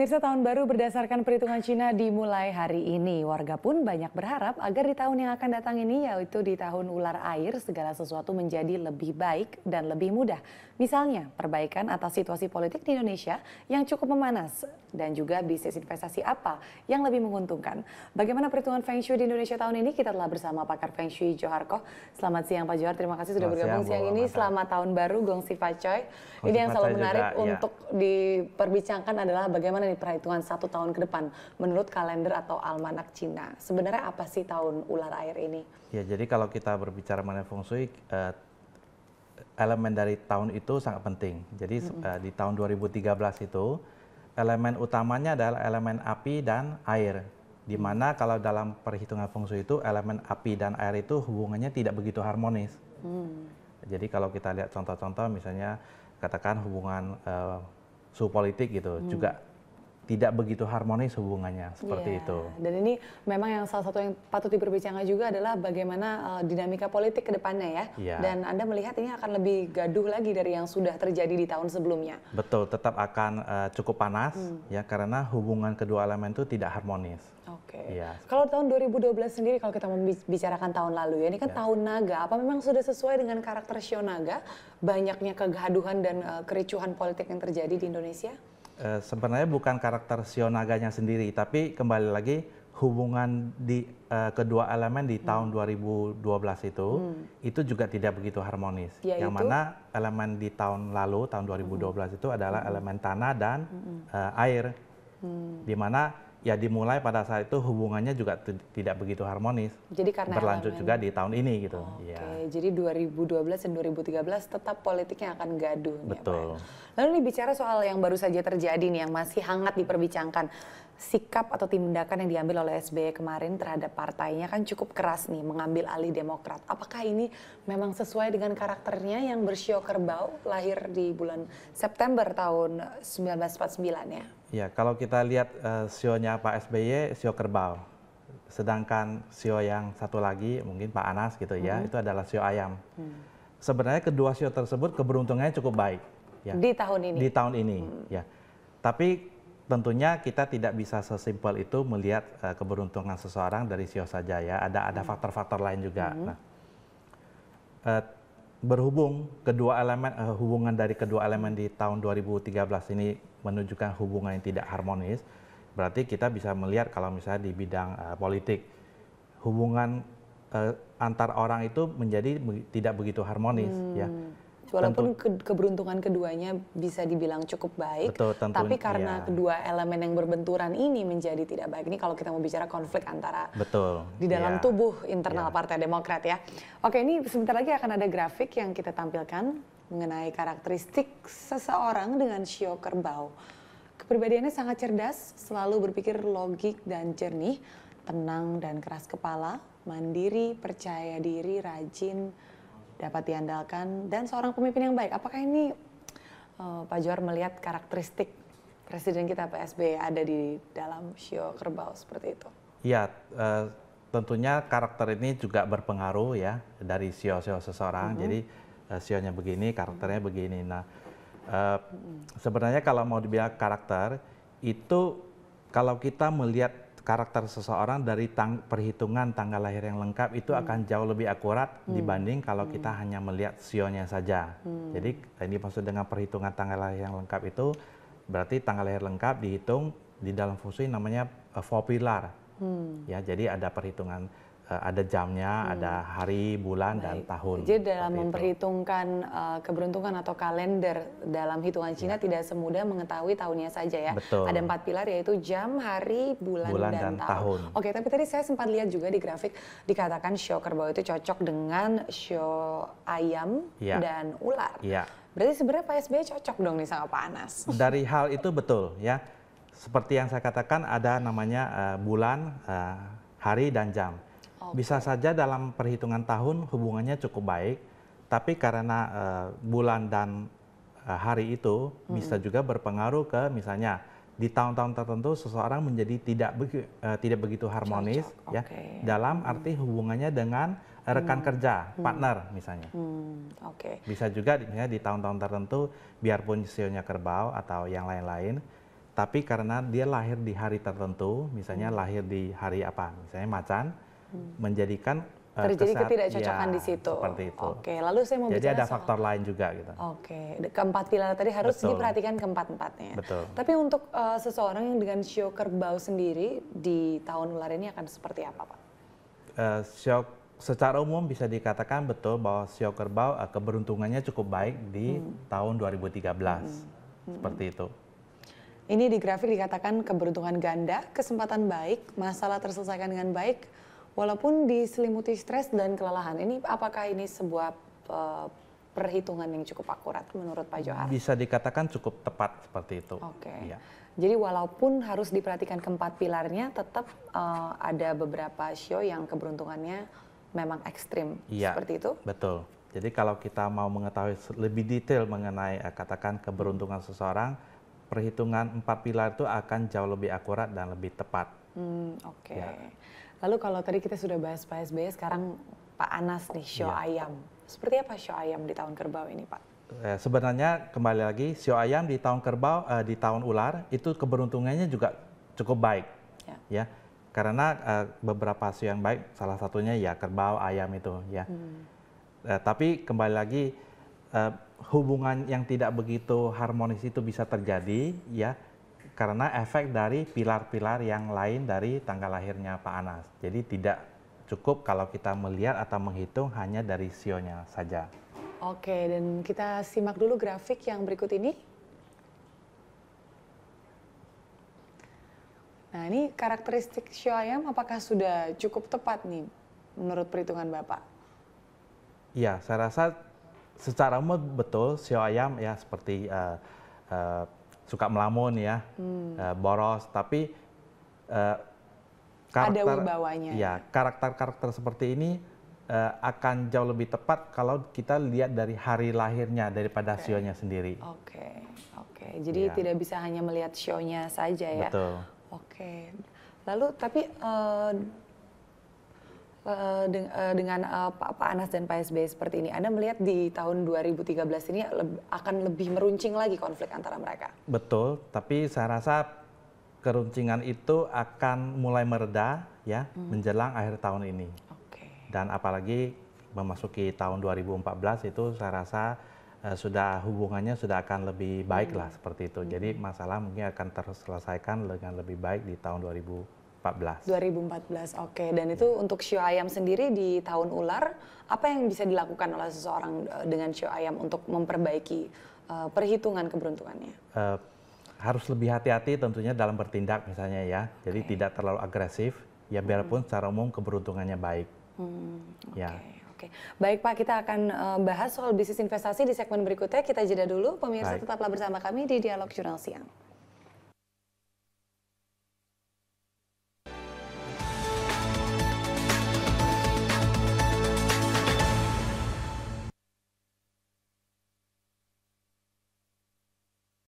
Pemirsa, tahun baru berdasarkan perhitungan Cina dimulai hari ini. Warga pun banyak berharap agar di tahun yang akan datang ini, yaitu di tahun ular air, segala sesuatu menjadi lebih baik dan lebih mudah. Misalnya, perbaikan atas situasi politik di Indonesia yang cukup memanas dan juga bisnis investasi apa yang lebih menguntungkan. Bagaimana perhitungan Feng Shui di Indonesia tahun ini? Kita telah bersama pakar Feng Shui Joharko. Selamat siang Pak Johar, terima kasih sudah bergabung siang ini. Selamat tahun baru, Gong Si Fa Choi. Ini yang selalu menarik untuk diperbincangkan adalah bagaimana nih perhitungan 1 tahun ke depan menurut kalender atau almanak Cina. Sebenarnya apa sih tahun ular air ini? Ya, jadi kalau kita berbicara mengenai Feng Shui, elemen dari tahun itu sangat penting. Jadi di tahun 2013 itu elemen utamanya adalah elemen api dan air. Di mana kalau dalam perhitungan Feng Shui itu elemen api dan air itu hubungannya tidak begitu harmonis. Jadi kalau kita lihat contoh-contoh misalnya katakan hubungan suhu politik gitu juga tidak begitu harmonis hubungannya seperti itu. Dan ini memang yang salah satu yang patut diperbincangkan juga adalah bagaimana dinamika politik ke depannya ya. Dan Anda melihat ini akan lebih gaduh lagi dari yang sudah terjadi di tahun sebelumnya. Betul, tetap akan cukup panas ya karena hubungan kedua elemen itu tidak harmonis. Oke. Kalau tahun 2012 sendiri kalau kita membicarakan tahun lalu ya, ini kan tahun naga. Apa memang sudah sesuai dengan karakter Shio naga? Banyaknya kegaduhan dan kericuhan politik yang terjadi di Indonesia? Sebenarnya bukan karakter Shio naganya sendiri, tapi kembali lagi hubungan di kedua elemen di tahun 2012 itu juga tidak begitu harmonis. Yaitu? Yang mana elemen di tahun lalu, tahun 2012 itu adalah elemen tanah dan air. Di mana ya dimulai pada saat itu hubungannya juga tidak begitu harmonis. Jadi karena berlanjut juga di tahun ini gitu. Jadi 2012 dan 2013 tetap politiknya akan gaduh. Betul. Ya, Pak. Lalu nih bicara soal yang baru saja terjadi nih yang masih hangat diperbincangkan. Sikap atau tindakan yang diambil oleh SBY kemarin terhadap partainya kan cukup keras nih, mengambil alih Demokrat. Apakah ini memang sesuai dengan karakternya yang bersio kerbau, lahir di bulan September tahun 1949 ya? Ya, kalau kita lihat sionya Pak SBY, sio kerbau. Sedangkan sio yang satu lagi, mungkin Pak Anas gitu ya, itu adalah sio ayam. Sebenarnya kedua sio tersebut keberuntungannya cukup baik. Ya. Di tahun ini? Di tahun ini, ya. Tapi tentunya kita tidak bisa sesimpel itu melihat keberuntungan seseorang dari sio saja ya. Ada faktor-faktor lain juga. Nah, berhubung kedua elemen hubungan dari kedua elemen di tahun 2013 ini menunjukkan hubungan yang tidak harmonis, berarti kita bisa melihat kalau misalnya di bidang politik hubungan antar orang itu menjadi tidak begitu harmonis ya. Walaupun keberuntungan keduanya bisa dibilang cukup baik, tapi karena kedua elemen yang berbenturan ini menjadi tidak baik. Ini kalau kita mau bicara konflik antara di dalam tubuh internal Partai Demokrat ya. Oke, ini sebentar lagi akan ada grafik yang kita tampilkan mengenai karakteristik seseorang dengan sio kerbau. Kepribadiannya sangat cerdas, selalu berpikir logik dan jernih, tenang dan keras kepala, mandiri, percaya diri, rajin, dapat diandalkan, dan seorang pemimpin yang baik. Apakah ini Pak Johar melihat karakteristik Presiden kita Pak SBY ada di dalam sio kerbau seperti itu? Iya, tentunya karakter ini juga berpengaruh ya dari sio-sio seseorang. Jadi sionya begini, karakternya begini. Nah, sebenarnya kalau mau dibilang karakter itu kalau kita melihat karakter seseorang dari perhitungan tanggal lahir yang lengkap itu akan jauh lebih akurat dibanding kalau kita hanya melihat sionya saja. Jadi ini maksud dengan perhitungan tanggal lahir yang lengkap itu berarti tanggal lahir lengkap dihitung di dalam Feng Shui namanya 4 pilar. Ya, jadi ada perhitungan ada jamnya, ada hari, bulan, dan tahun. Jadi dalam memperhitungkan keberuntungan atau kalender dalam hitungan Cina tidak semudah mengetahui tahunnya saja ya. Ada 4 pilar yaitu jam, hari, bulan dan tahun. Oke, tapi tadi saya sempat lihat juga di grafik dikatakan sio kerbau itu cocok dengan sio ayam dan ular. Berarti sebenarnya Pak SBY cocok dong nih sama Pak Anas. Dari hal itu betul ya. Seperti yang saya katakan ada namanya bulan, hari, dan jam. Bisa saja dalam perhitungan tahun hubungannya cukup baik, tapi karena bulan dan hari itu bisa juga berpengaruh ke misalnya di tahun-tahun tertentu seseorang menjadi tidak begitu harmonis ya dalam arti hubungannya dengan rekan kerja, partner misalnya. Bisa juga misalnya di tahun-tahun tertentu biarpun sionya kerbau atau yang lain-lain, tapi karena dia lahir di hari tertentu, misalnya lahir di hari apa, misalnya macan, menjadikan terjadi ketidakcocokan di situ. Seperti itu. Oke, lalu saya mau jadi bicara ada faktor lain juga gitu. Oke, keempat pilar tadi harus diperhatikan keempat-empatnya. Betul. Tapi untuk seseorang yang dengan sio kerbau sendiri di tahun ular ini akan seperti apa, Pak? Sio secara umum bisa dikatakan betul bahwa sio kerbau keberuntungannya cukup baik di tahun 2013. Seperti itu. Ini di grafik dikatakan keberuntungan ganda, kesempatan baik, masalah terselesaikan dengan baik, walaupun diselimuti stres dan kelelahan. Ini apakah ini sebuah perhitungan yang cukup akurat menurut Pak Johar? Bisa dikatakan cukup tepat seperti itu. Oke. Ya. Jadi walaupun harus diperhatikan keempat pilarnya, tetap ada beberapa sio yang keberuntungannya memang ekstrim. Iya, seperti itu? Betul. Jadi kalau kita mau mengetahui lebih detail mengenai katakan keberuntungan seseorang, perhitungan empat pilar itu akan jauh lebih akurat dan lebih tepat. Oke. Ya. Lalu kalau tadi kita sudah bahas PSBY, sekarang Pak Anas nih, sio ayam. Seperti apa sio ayam di tahun kerbau ini, Pak? Sebenarnya kembali lagi, sio ayam di tahun kerbau, di tahun ular itu keberuntungannya juga cukup baik. Ya. Karena beberapa sio yang baik, salah satunya ya kerbau, ayam itu ya. Tapi kembali lagi, hubungan yang tidak begitu harmonis itu bisa terjadi ya karena efek dari pilar-pilar yang lain dari tanggal lahirnya Pak Anas. Jadi tidak cukup kalau kita melihat atau menghitung hanya dari sionya saja. Oke, dan kita simak dulu grafik yang berikut ini. Nah, ini karakteristik sio ayam apakah sudah cukup tepat nih menurut perhitungan Bapak? Iya, saya rasa secara umum betul sio ayam ya seperti suka melamun ya, boros, tapi karakter, ada wibawanya. Ya, karakter-karakter seperti ini akan jauh lebih tepat kalau kita lihat dari hari lahirnya daripada sionya sendiri. Oke. Jadi tidak bisa hanya melihat sionya saja ya. Betul. Oke. Lalu tapi dengan Pak Anas dan Pak SBY seperti ini, Anda melihat di tahun 2013 ini akan lebih meruncing lagi konflik antara mereka? Betul, tapi saya rasa keruncingan itu akan mulai mereda ya menjelang akhir tahun ini. Dan apalagi memasuki tahun 2014 itu saya rasa hubungannya sudah akan lebih baik lah seperti itu. Jadi masalah mungkin akan terselesaikan dengan lebih baik di tahun 2014. 2014, oke. Dan itu untuk sio ayam sendiri di tahun ular, apa yang bisa dilakukan oleh seseorang dengan sio ayam untuk memperbaiki perhitungan keberuntungannya? Harus lebih hati-hati tentunya dalam bertindak misalnya ya. Jadi tidak terlalu agresif, ya biarpun secara umum keberuntungannya baik. Oke. Baik Pak, kita akan bahas soal bisnis investasi di segmen berikutnya. Kita jeda dulu, pemirsa tetaplah bersama kami di Dialog Jurnal Siang.